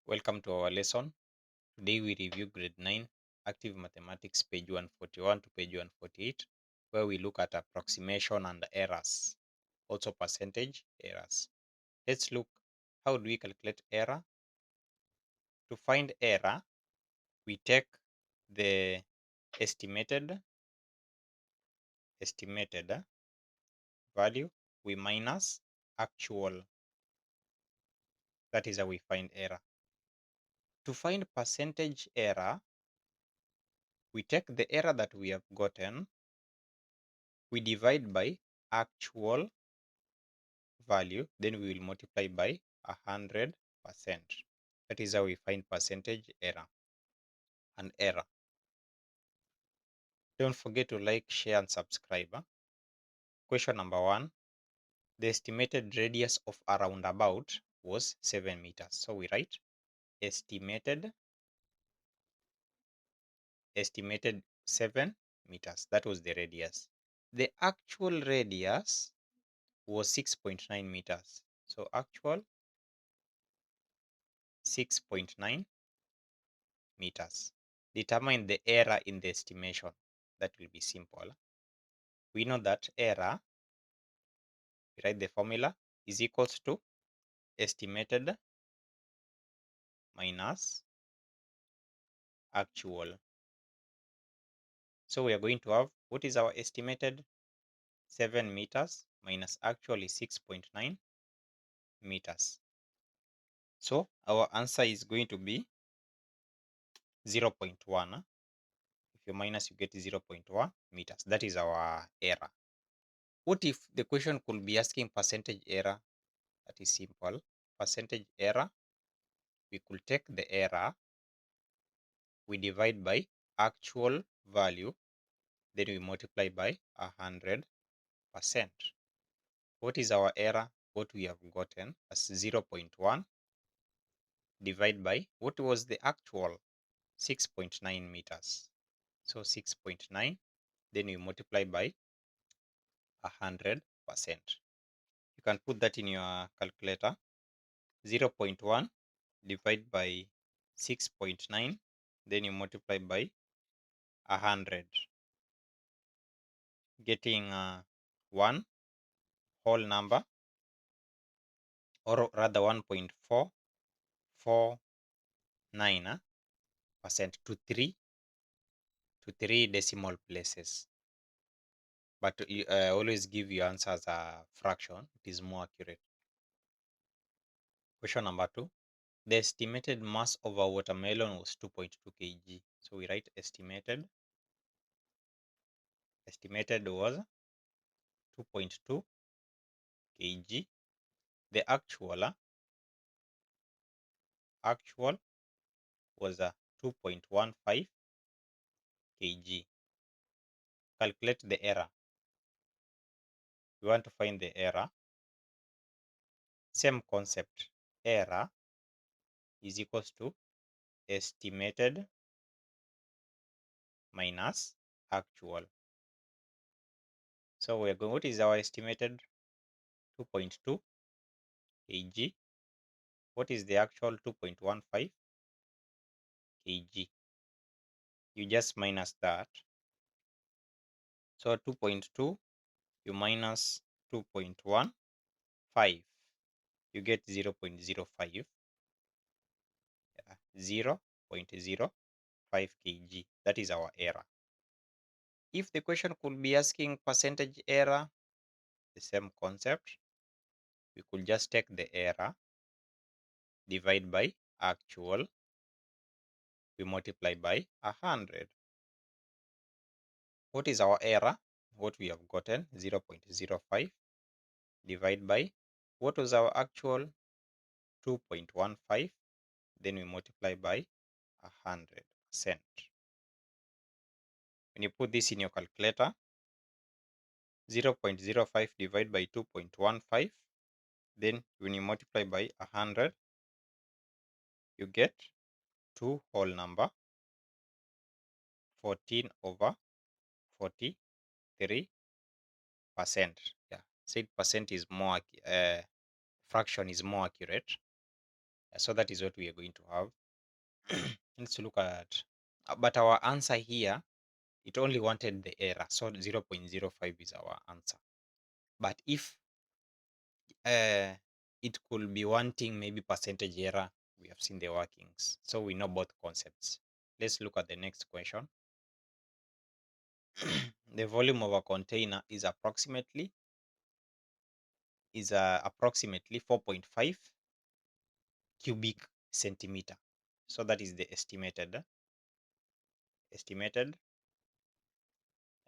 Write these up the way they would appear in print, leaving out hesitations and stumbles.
Welcome to our lesson. Today we review grade 9 active mathematics page 141 to page 148, where we look at approximation and errors, also percentage errors. Let's look how do we calculate error. To find error, we take the estimated value, we minus actual. That is how we find error. To find percentage error, we take the error that we have gotten, we divide by actual value, then we will multiply by 100%. That is how we find percentage error and error. Don't forget to like, share, and subscribe. Question number 1. The estimated radius of a roundabout was 7 meters. So we write estimated 7 meters. That was the radius. The actual radius was 6.9 meters. So actual 6.9 meters. Determine the error in the estimation. That will be simple. We know that error, we write the formula, is equals to estimated minus actual. So we are going to have, what is our estimated? 7 meters minus actual is 6.9 meters. So our answer is going to be 0.1. If you minus, you get 0.1 meters. That is our error. What if the question could be asking percentage error? That is simple. Percentage error, we could take the error, we divide by actual value, then we multiply by 100%. What is our error? What we have gotten as 0.1 divide by what was the actual? 6.9 meters. So 6.9, then we multiply by 100%. You can put that in your calculator. 0.1 divide by 6.9, then you multiply by 100, getting 1 whole number, or rather 1.449% to 3 decimal places. But you always give your answer as a fraction. It is more accurate. Question number 2. The estimated mass of a watermelon was 2.2 kg. So we write estimated. Estimated was 2.2 kg. The actual was 2.15 kg. Calculate the error. We want to find the error. Same concept. Error is equals to estimated minus actual. So we're going, what is our estimated? 2.2 kg. What is the actual? 2.15 kg. You just minus that. So 2.2, you minus 2.15, you get 0.05. 0.05 kg. That is our error. If the question could be asking percentage error, the same concept. We could just take the error, divide by actual, we multiply by 100. What is our error? What we have gotten, 0.05, divide by what was our actual? 2.15, then we multiply by 100%. When you put this in your calculator, 0.05 divided by 2.15, then when you multiply by 100, you get 2 whole number, 14 over 43%. Yeah, said percent is more, fraction is more accurate. So that is what we are going to have. Let's look at, but our answer here, it only wanted the error, so 0.05 is our answer. But if it could be wanting maybe percentage error, we have seen the workings, so we know both concepts. Let's look at the next question. The volume of a container is approximately 4.5 cubic centimeter. So that is the estimated.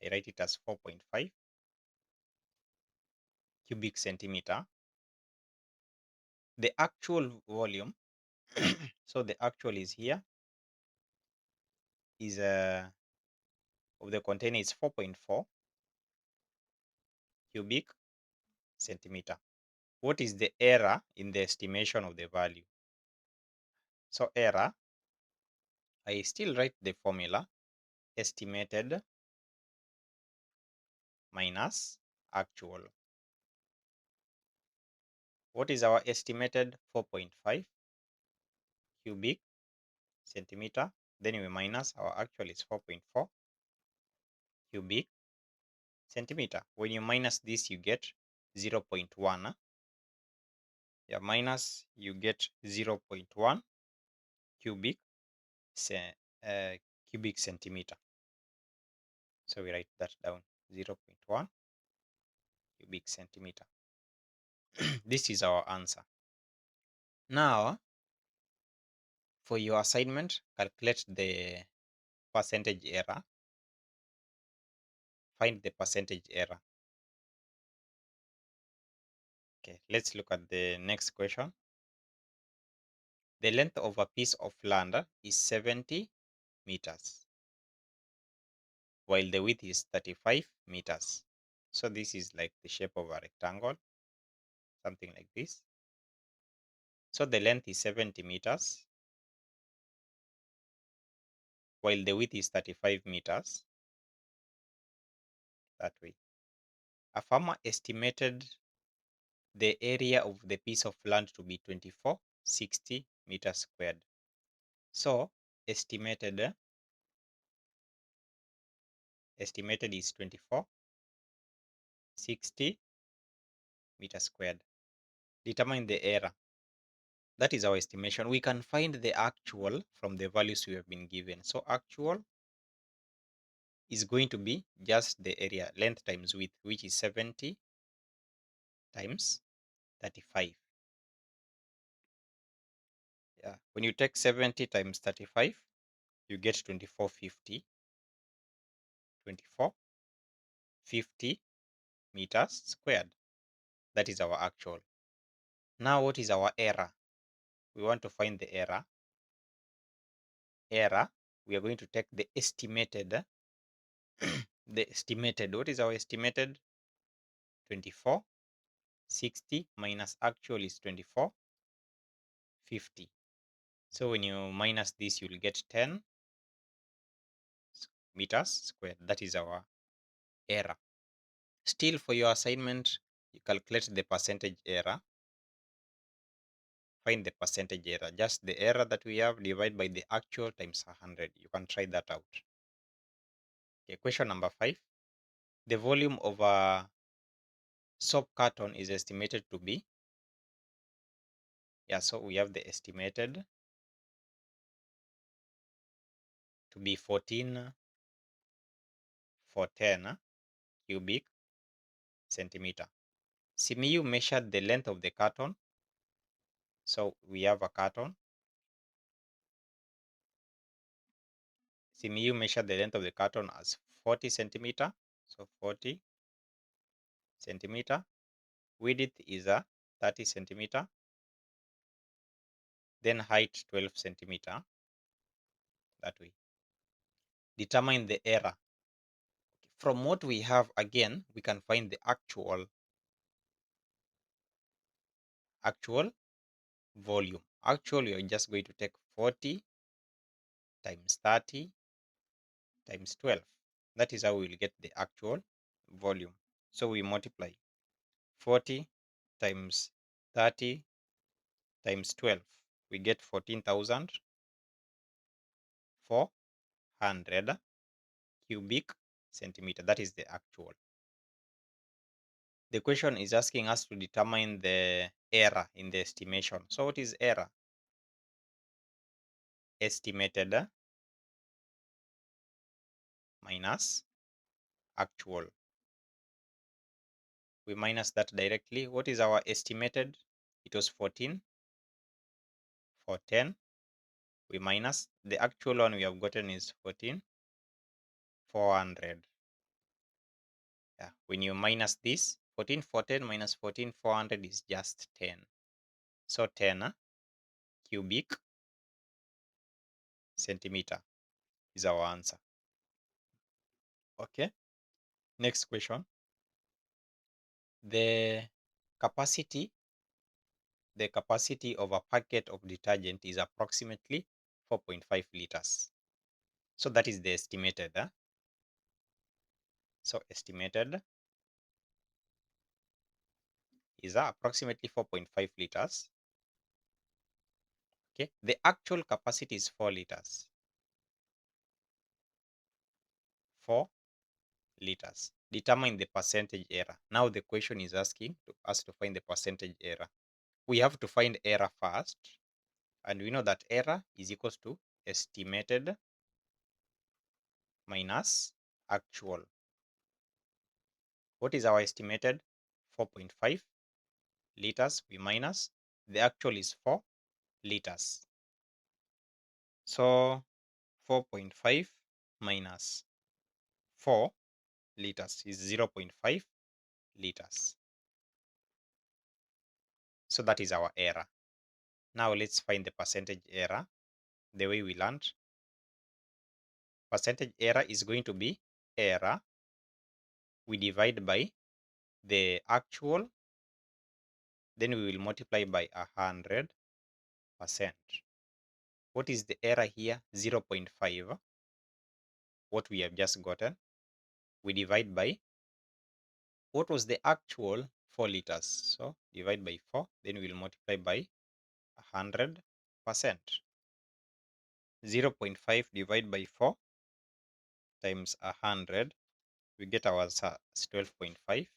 I write it as 4.5 cubic centimeter. The actual volume, so the actual is here, is of the container is 4.4 cubic centimeter. What is the error in the estimation of the value? So error, I still write the formula, estimated minus actual. What is our estimated? 4.5 cubic centimeter. Then we minus our actual is 4.4 cubic centimeter. When you minus this, you get 0.1. Yeah, minus, you get 0.1 cubic cubic centimeter. So we write that down, 0.1 cubic centimeter. This is our answer. Now, for your assignment, calculate the percentage error. Find the percentage error. Okay, let's look at the next question. The length of a piece of land is 70 meters, while the width is 35 meters. So this is like the shape of a rectangle, something like this. So the length is 70 meters, while the width is 35 meters, that way. A farmer estimated the area of the piece of land to be 2460 meters squared. So estimated is 2460 meters squared. Determine the error. That is our estimation. We can find the actual from the values we have been given. So actual is going to be just the area, length times width, which is 70 times 35. Yeah, when you take 70 times 35, you get 2450 meters squared. That is our actual. Now, what is our error? We want to find the error. We are going to take the estimated. The estimated, what is our estimated? 2460 minus actual is 2450. So when you minus this, you'll get 10 meters squared. That is our error. Still, for your assignment, you calculate the percentage error. Find the percentage error. Just the error that we have, divide by the actual times 100. You can try that out. Okay, question number 5. The volume of a soap carton is estimated to be, so we have the estimated to be 14 for 10 cubic centimeter. Simiyu measured the length of the carton. So we have a carton. Simiyu measured the length of the carton as 40 centimeter. So 40 centimeter. Width is a 30 centimeter. Then height 12 centimeter. That way. Determine the error. From what we have, again, we can find the actual volume. Actually, you're just going to take 40 times 30 times 12. That is how we will get the actual volume. So we multiply 40 times 30 times 12. we get 14,400 cubic centimeter. That is the actual. The question is asking us to determine the error in the estimation. So what is error? Estimated minus actual. We minus that directly. What is our estimated? It was 14 for 10. We minus the actual one we have gotten is 14,400. Yeah, when you minus this, 14 for 10 minus 14,400 is just 10. So 10 cubic centimeter is our answer. Okay. Next question. The capacity of a packet of detergent is approximately 4.5 liters. So that is the estimated. So estimated is approximately 4.5 liters. Okay. The actual capacity is 4 liters. 4 liters. Determine the percentage error. Now the question is asking us to find the percentage error. We have to find error first, and we know that error is equals to estimated minus actual. What is our estimated? 4.5 liters. We minus the actual is 4 liters. So 4.5 minus 4 liters is 0.5 liters. So that is our error. Now let's find the percentage error the way we learned. Percentage error is going to be error we divide by the actual, then we will multiply by 100%. What is the error here? 0.5. What we have just gotten. We divide by what was the actual? 4 liters. So divide by 4, then we will multiply by 100%. 0.5 divided by 4 times 100, we get our answer as 12.5%.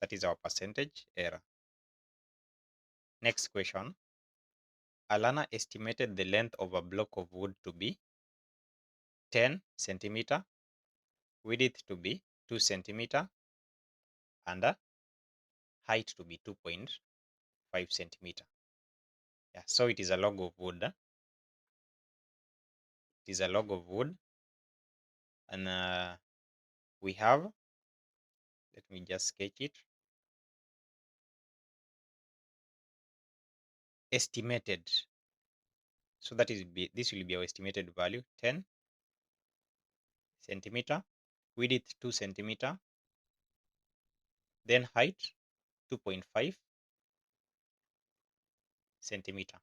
That is our percentage error. Next question. Alana estimated the length of a block of wood to be 10 centimeter, width to be 2 centimeter, and height to be 2.5 centimeter. Yeah, so it is a log of wood. It is a log of wood, and we have, let me just sketch it. Estimated. So that is this will be our estimated value, 10 centimeter, width 2 centimeter, then height 2.5 centimeter.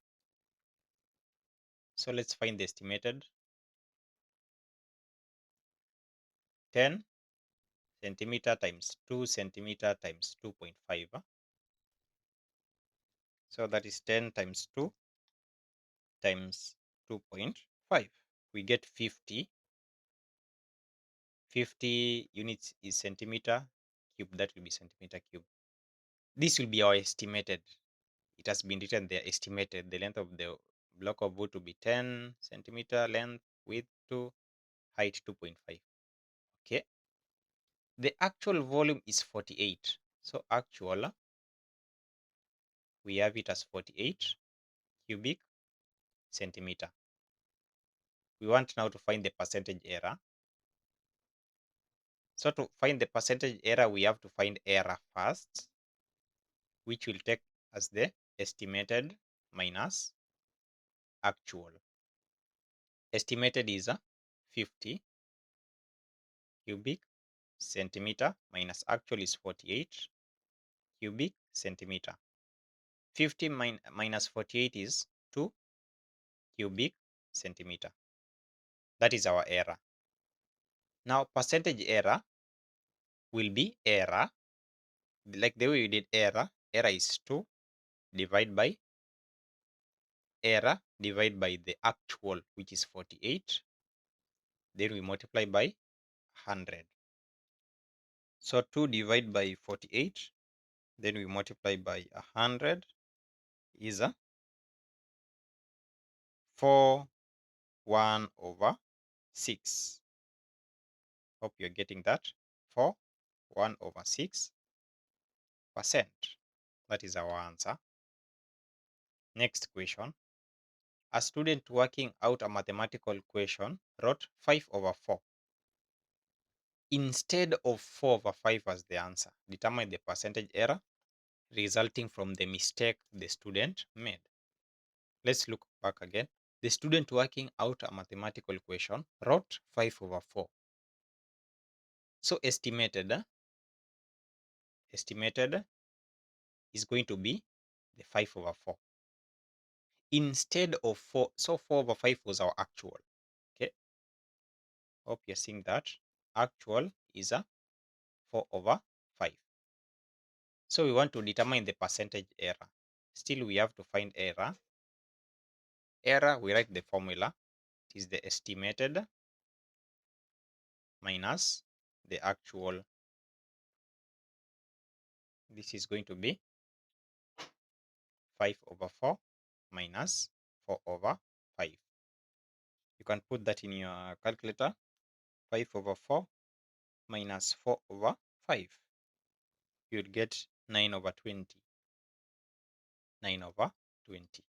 So let's find the estimated. 10 centimeter times 2 centimeter times 2.5. So that is 10 times 2 times 2.5. We get 50. 50 units is centimeter cube. That will be centimeter cube. This will be our estimated. It has been written there, estimated. The length of the block of wood to be 10 centimeter length, width 2, height 2.5. Okay. The actual volume is 48. So actual, we have it as 48 cubic centimeter. We want now to find the percentage error. So to find the percentage error, we have to find error first, which will take as the estimated minus actual. Estimated is 50 cubic centimeter minus actual is 48 cubic centimeter. 50 minus 48 is 2 cubic centimeter. That is our error. Now percentage error will be error, like the way we did error is 2 divide by error, divide by the actual, which is 48. Then we multiply by 100. So 2 divided by 48, then we multiply by 100 is a 4 1 over 6. Hope you're getting that. 4 1 over 6%. That is our answer. Next question. A student working out a mathematical equation wrote 5 over 4 instead of 4 over 5 as the answer. Determine the percentage error resulting from the mistake the student made. Let's look back again. The student working out a mathematical equation wrote 5 over 4. So estimated is going to be the 5 over 4 instead of 4. So 4 over 5 was our actual. Okay, hope you're seeing that. Actual is a 4 over 5. So we want to determine the percentage error. Still, we have to find error. Error, we write the formula. It is the estimated minus the actual. This is going to be 5 over 4 minus 4 over 5. You can put that in your calculator. 5 over 4 minus 4 over 5. You'll get 9 over 20. 9 over 20.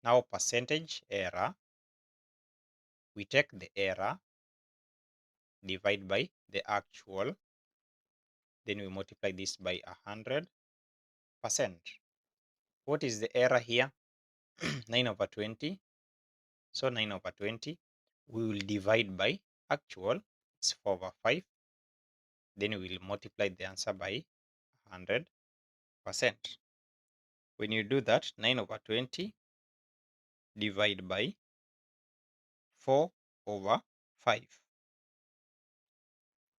Now percentage error. We take the error, divide by the actual, then we multiply this by 100%. What is the error here? 9 over 20. So 9 over 20, we will divide by actual, it's 4 over 5. Then we will multiply the answer by 100%. When you do that, 9 over 20 divide by 4 over 5.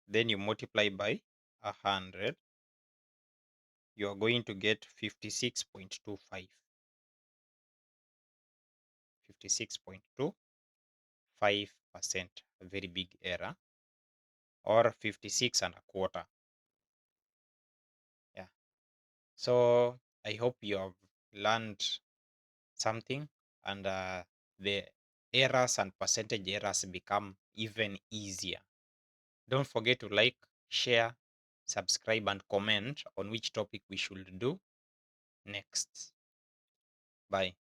Then you multiply by 100. You are going to get 56.25. 56.25%, a very big error, or 56 and a quarter. Yeah. So I hope you have learned something, and the errors and percentage errors become even easier. Don't forget to like, share, subscribe, and comment on which topic we should do next. Bye.